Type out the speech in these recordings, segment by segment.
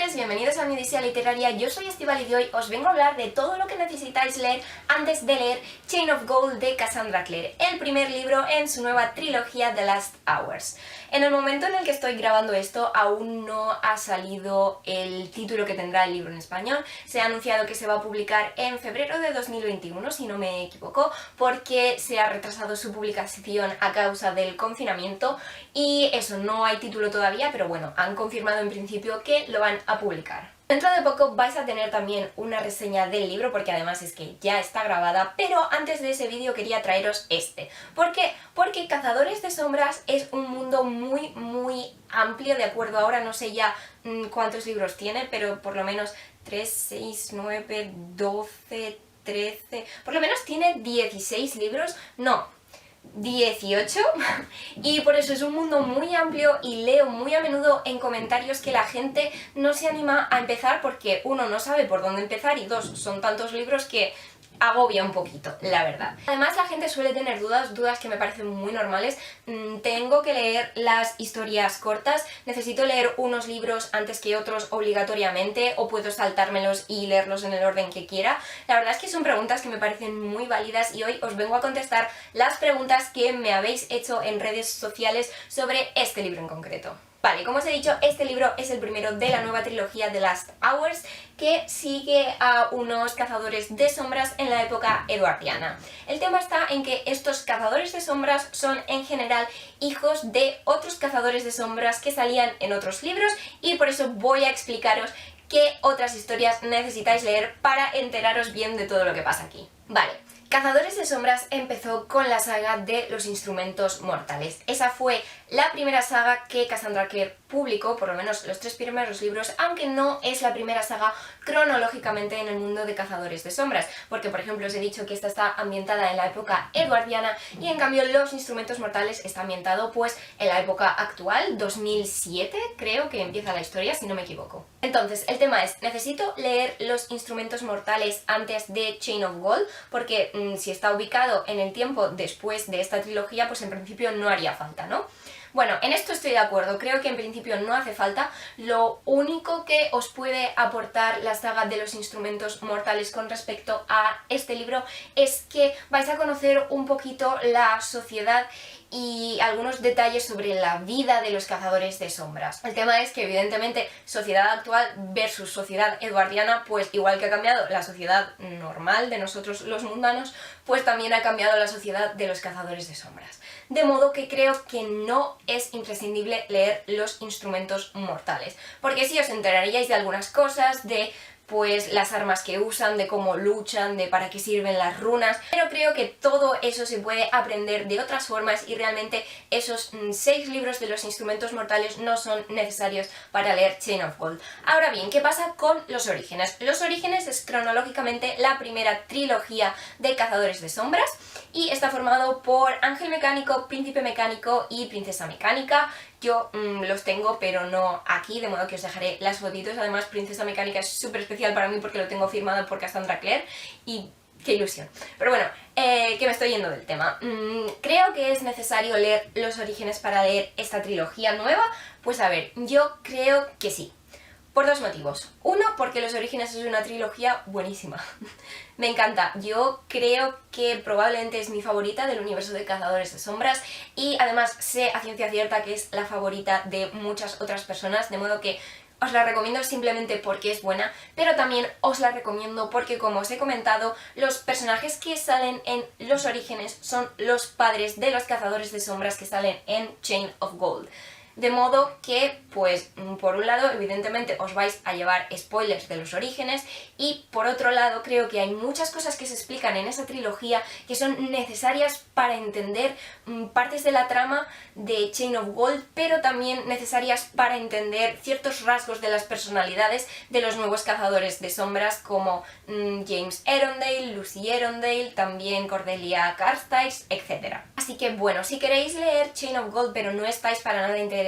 lectores, bienvenidos a mi odisea literaria. Yo soy Estíbaliz y hoy os vengo a hablar de todo lo que necesitáis leer antes de leer Chain of Gold de Cassandra Clare, el primer libro en su nueva trilogía The Last Hours. En el momento en el que estoy grabando esto aún no ha salido el título que tendrá el libro en español. Se ha anunciado que se va a publicar en febrero de 2021, si no me equivoco, porque se ha retrasado su publicación a causa del confinamiento y eso, no hay título todavía, pero bueno, han confirmado en principio que lo van a publicar. Dentro de poco vais a tener también una reseña del libro, porque además es que ya está grabada, pero antes de ese vídeo quería traeros este. ¿Por qué? Porque Cazadores de Sombras es un mundo muy amplio, de acuerdo, ahora no sé ya cuántos libros tiene, pero por lo menos 3, 6, 9, 12, 13... por lo menos tiene 16 libros, no, 18 y por eso es un mundo muy amplio y leo muy a menudo en comentarios que la gente no se anima a empezar porque uno no sabe por dónde empezar y dos, son tantos libros que agobia un poquito, la verdad. Además la gente suele tener dudas que me parecen muy normales. Tengo que leer las historias cortas, necesito leer unos libros antes que otros obligatoriamente o puedo saltármelos y leerlos en el orden que quiera. La verdad es que son preguntas que me parecen muy válidas y hoy os vengo a contestar las preguntas que me habéis hecho en redes sociales sobre este libro en concreto. Vale, como os he dicho, este libro es el primero de la nueva trilogía The Last Hours, que sigue a unos cazadores de sombras en la época eduardiana. El tema está en que estos cazadores de sombras son en general hijos de otros cazadores de sombras que salían en otros libros y por eso voy a explicaros qué otras historias necesitáis leer para enteraros bien de todo lo que pasa aquí. Vale. Cazadores de Sombras empezó con la saga de los instrumentos mortales. Esa fue la primera saga que Cassandra Clare publicó, por lo menos los 3 primeros libros, aunque no es la primera saga cronológicamente en el mundo de Cazadores de Sombras, porque por ejemplo os he dicho que esta está ambientada en la época eduardiana y en cambio los instrumentos mortales está ambientado pues en la época actual, 2007 creo que empieza la historia, si no me equivoco. Entonces el tema es, necesito leer los instrumentos mortales antes de Chain of Gold, porque si está ubicado en el tiempo después de esta trilogía, pues en principio no haría falta, ¿no? Bueno, en esto estoy de acuerdo, creo que en principio no hace falta. Lo único que os puede aportar la saga de los instrumentos mortales con respecto a este libro es que vais a conocer un poquito la sociedad y algunos detalles sobre la vida de los cazadores de sombras. El tema es que evidentemente sociedad actual versus sociedad eduardiana, pues igual que ha cambiado la sociedad normal de nosotros los mundanos, pues también ha cambiado la sociedad de los cazadores de sombras. De modo que creo que no es imprescindible leer los instrumentos mortales, porque sí os enteraríais de algunas cosas, de pues las armas que usan, de cómo luchan, de para qué sirven las runas, pero creo que todo eso se puede aprender de otras formas y realmente esos 6 libros de los instrumentos mortales no son necesarios para leer Chain of Gold. Ahora bien, ¿qué pasa con Los Orígenes? Los Orígenes es cronológicamente la primera trilogía de Cazadores de Sombras y está formado por Ángel Mecánico, Príncipe Mecánico y Princesa Mecánica. Yo los tengo, pero no aquí, de modo que os dejaré las fotitos. Además, Princesa Mecánica es súper especial para mí porque lo tengo firmado por Cassandra Clare y qué ilusión. Pero bueno, que me estoy yendo del tema. ¿Creo que es necesario leer Los Orígenes para leer esta trilogía nueva? Pues a ver, yo creo que sí. Por 2 motivos. Uno, porque Los Orígenes es una trilogía buenísima. Me encanta. Yo creo que probablemente es mi favorita del universo de Cazadores de Sombras y además sé a ciencia cierta que es la favorita de muchas otras personas, de modo que os la recomiendo simplemente porque es buena, pero también os la recomiendo porque, como os he comentado, los personajes que salen en Los Orígenes son los padres de los Cazadores de Sombras que salen en Chain of Gold. De modo que, pues, por un lado, evidentemente os vais a llevar spoilers de Los Orígenes y por otro lado creo que hay muchas cosas que se explican en esa trilogía que son necesarias para entender partes de la trama de Chain of Gold, pero también necesarias para entender ciertos rasgos de las personalidades de los nuevos cazadores de sombras como James Arundel, Lucy Arundel, también Cordelia Carstairs, etc. Así que bueno, si queréis leer Chain of Gold pero no estáis para nada interesados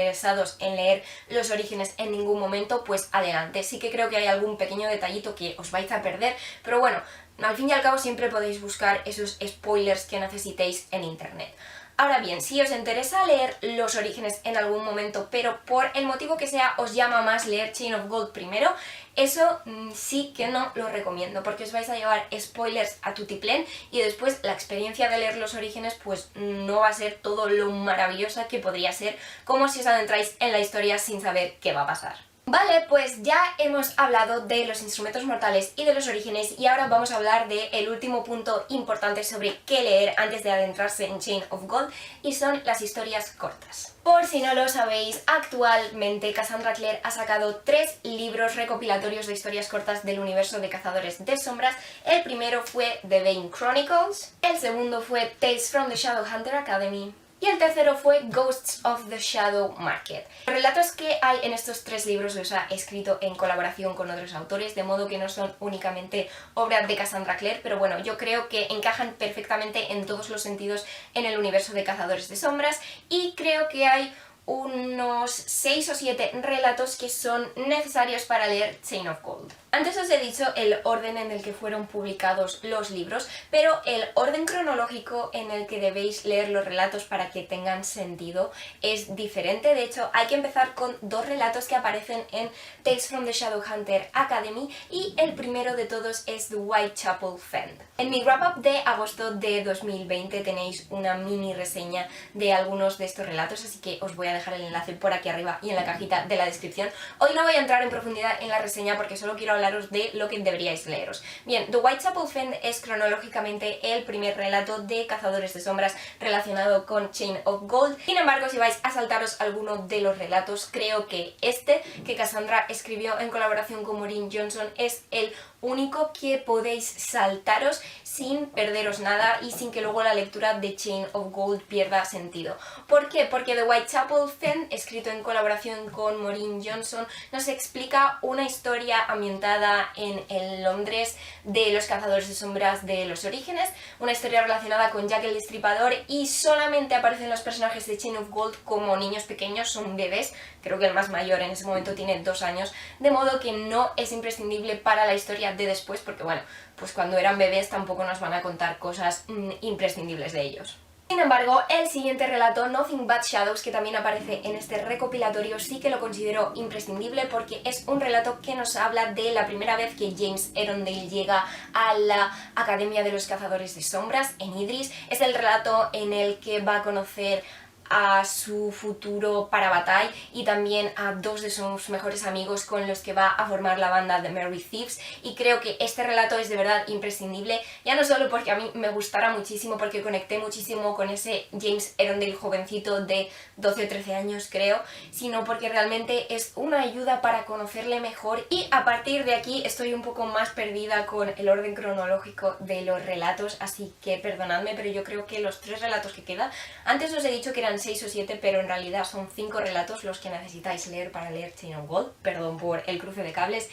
en leer Los Orígenes en ningún momento, pues adelante. Sí que creo que hay algún pequeño detallito que os vais a perder, pero bueno, al fin y al cabo siempre podéis buscar esos spoilers que necesitéis en internet. Ahora bien, si os interesa leer Los Orígenes en algún momento, pero por el motivo que sea os llama más leer Chain of Gold primero, eso sí que no lo recomiendo, porque os vais a llevar spoilers a tutiplén y después la experiencia de leer Los Orígenes pues no va a ser todo lo maravillosa que podría ser, como si os adentráis en la historia sin saber qué va a pasar. Vale, pues ya hemos hablado de los instrumentos mortales y de los orígenes y ahora vamos a hablar del último punto importante sobre qué leer antes de adentrarse en Chain of Gold y son las historias cortas. Por si no lo sabéis, actualmente Cassandra Clare ha sacado 3 libros recopilatorios de historias cortas del universo de Cazadores de Sombras. El primero fue The Bane Chronicles, el segundo fue Tales from the Shadowhunter Academy y el tercero fue Ghosts of the Shadow Market. Los relatos que hay en estos 3 libros los ha escrito en colaboración con otros autores, de modo que no son únicamente obras de Cassandra Clare, pero bueno, yo creo que encajan perfectamente en todos los sentidos en el universo de Cazadores de Sombras y creo que hay unos 6 o 7 relatos que son necesarios para leer Chain of Gold. Antes os he dicho el orden en el que fueron publicados los libros, pero el orden cronológico en el que debéis leer los relatos para que tengan sentido es diferente. De hecho, hay que empezar con 2 relatos que aparecen en Tales from the Shadowhunter Academy y el primero de todos es The Whitechapel Fend. En mi wrap-up de agosto de 2020 tenéis una mini reseña de algunos de estos relatos, así que os voy a dejar el enlace por aquí arriba y en la cajita de la descripción. Hoy no voy a entrar en profundidad en la reseña porque solo quiero hablaros de lo que deberíais leeros. Bien, The Whitechapel Fend es cronológicamente el primer relato de Cazadores de Sombras relacionado con Chain of Gold. Sin embargo, si vais a saltaros alguno de los relatos, creo que este, que Cassandra escribió en colaboración con Maureen Johnson, es el único que podéis saltaros sin perderos nada y sin que luego la lectura de Chain of Gold pierda sentido. ¿Por qué? Porque The Whitechapel Fend, escrito en colaboración con Maureen Johnson, nos explica una historia ambientada en el Londres de los Cazadores de Sombras de Los Orígenes, una historia relacionada con Jack el Destripador y solamente aparecen los personajes de Chain of Gold como niños pequeños, son bebés, creo que el más mayor en ese momento tiene 2 años, de modo que no es imprescindible para la historia de después, porque bueno, pues cuando eran bebés tampoco nos van a contar cosas imprescindibles de ellos. Sin embargo, el siguiente relato, Nothing But Shadows, que también aparece en este recopilatorio, sí que lo considero imprescindible porque es un relato que nos habla de la primera vez que James Arundel llega a la Academia de los Cazadores de Sombras en Idris. Es el relato en el que va a conocer a su futuro Parabatai y también a 2 de sus mejores amigos con los que va a formar la banda de Merry Thieves, y creo que este relato es de verdad imprescindible, ya no solo porque a mí me gustara muchísimo, porque conecté muchísimo con ese James Arundel jovencito de 12 o 13 años creo, sino porque realmente es una ayuda para conocerle mejor y a partir de aquí estoy un poco más perdida con el orden cronológico de los relatos, así que perdonadme, pero yo creo que los 3 relatos que quedan, antes os he dicho que eran 6 o 7, pero en realidad son 5 relatos los que necesitáis leer para leer Chain of Gold, perdón por el cruce de cables.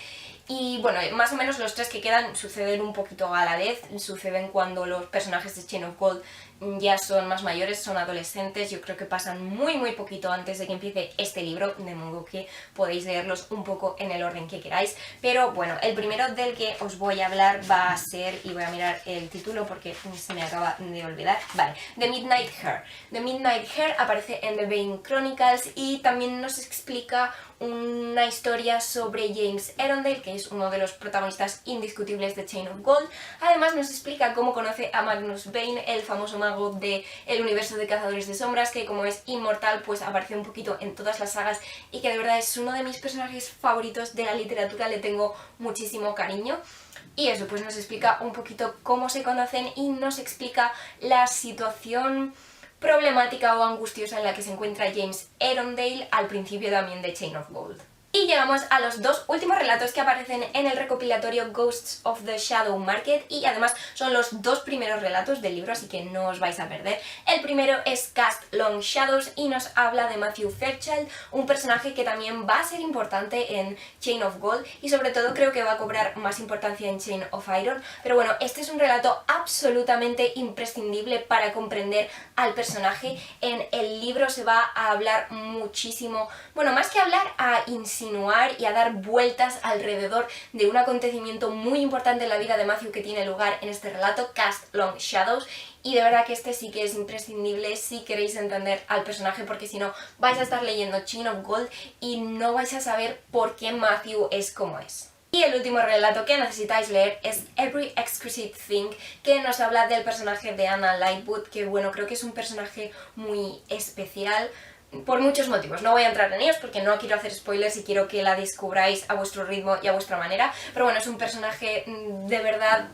Y bueno, más o menos los 3 que quedan suceden un poquito a la vez, suceden cuando los personajes de Chain of Gold ya son más mayores, son adolescentes, yo creo que pasan muy poquito antes de que empiece este libro, de modo que podéis leerlos un poco en el orden que queráis. Pero bueno, el primero del que os voy a hablar va a ser, y voy a mirar el título porque se me acaba de olvidar, vale, The Midnight Hare. The Midnight Hare aparece en The Bane Chronicles y también nos explica una historia sobre James Arundel, que es uno de los protagonistas indiscutibles de Chain of Gold. Además nos explica cómo conoce a Magnus Bane, el famoso mago del universo de Cazadores de Sombras, que como es inmortal pues aparece un poquito en todas las sagas y que de verdad es uno de mis personajes favoritos de la literatura, le tengo muchísimo cariño. Y eso, pues nos explica un poquito cómo se conocen y nos explica la situación problemática o angustiosa en la que se encuentra James Arundel al principio también de Chain of Gold. Y llegamos a los 2 últimos relatos que aparecen en el recopilatorio Ghosts of the Shadow Market y además son los 2 primeros relatos del libro, así que no os vais a perder. El primero es Cast Long Shadows y nos habla de Matthew Fairchild, un personaje que también va a ser importante en Chain of Gold y sobre todo creo que va a cobrar más importancia en Chain of Iron, pero bueno, este es un relato absolutamente imprescindible para comprender al personaje. En el libro se va a hablar muchísimo, bueno, más que hablar, a insinuar insinuar y a dar vueltas alrededor de un acontecimiento muy importante en la vida de Matthew que tiene lugar en este relato, Cast Long Shadows, y de verdad que este sí que es imprescindible si queréis entender al personaje, porque si no vais a estar leyendo Chain of Gold y no vais a saber por qué Matthew es como es. Y el último relato que necesitáis leer es Every Exquisite Thing, que nos habla del personaje de Anna Lightwood, que bueno, creo que es un personaje muy especial por muchos motivos. No voy a entrar en ellos porque no quiero hacer spoilers y quiero que la descubráis a vuestro ritmo y a vuestra manera, pero bueno, es un personaje de verdad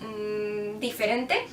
diferente,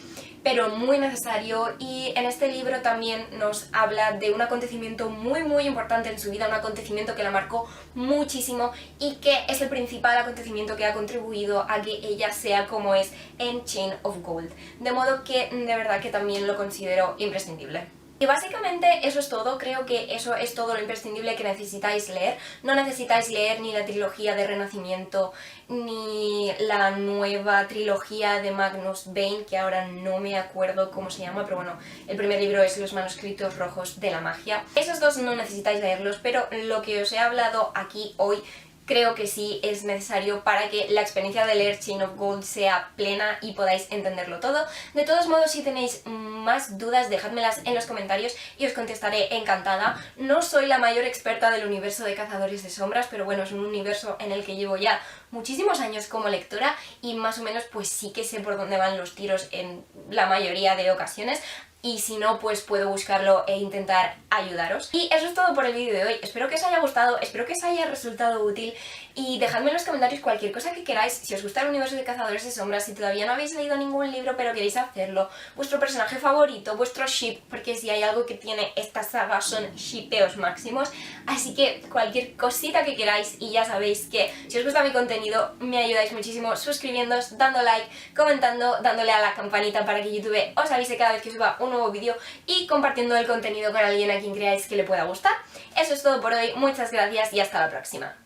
pero muy necesario, y en este libro también nos habla de un acontecimiento muy importante en su vida, un acontecimiento que la marcó muchísimo y que es el principal acontecimiento que ha contribuido a que ella sea como es en Chain of Gold, de modo que de verdad que también lo considero imprescindible. Y básicamente eso es todo, creo que eso es todo lo imprescindible que necesitáis leer. No necesitáis leer ni la trilogía de Renacimiento, ni la nueva trilogía de Magnus Bane, que ahora no me acuerdo cómo se llama, pero bueno, el primer libro es Los manuscritos rojos de la magia. Esos dos no necesitáis leerlos, pero lo que os he hablado aquí hoy creo que sí es necesario para que la experiencia de leer Chain of Gold sea plena y podáis entenderlo todo. De todos modos, si tenéis más dudas, dejádmelas en los comentarios y os contestaré encantada. No soy la mayor experta del universo de Cazadores de Sombras, pero bueno, es un universo en el que llevo ya muchísimos años como lectora y más o menos pues sí que sé por dónde van los tiros en la mayoría de ocasiones. Y si no, pues puedo buscarlo e intentar ayudaros. Y eso es todo por el vídeo de hoy. Espero que os haya gustado, espero que os haya resultado útil y dejadme en los comentarios cualquier cosa que queráis. Si os gusta el universo de Cazadores de Sombras, si todavía no habéis leído ningún libro pero queréis hacerlo, vuestro personaje favorito, vuestro ship, porque si hay algo que tiene esta saga son shippeos máximos. Así que cualquier cosita que queráis, y ya sabéis que si os gusta mi contenido me ayudáis muchísimo suscribiéndoos, dando like, comentando, dándole a la campanita para que YouTube os avise cada vez que suba un nuevo vídeo y compartiendo el contenido con alguien a quien creáis que le pueda gustar. Eso es todo por hoy, muchas gracias y hasta la próxima.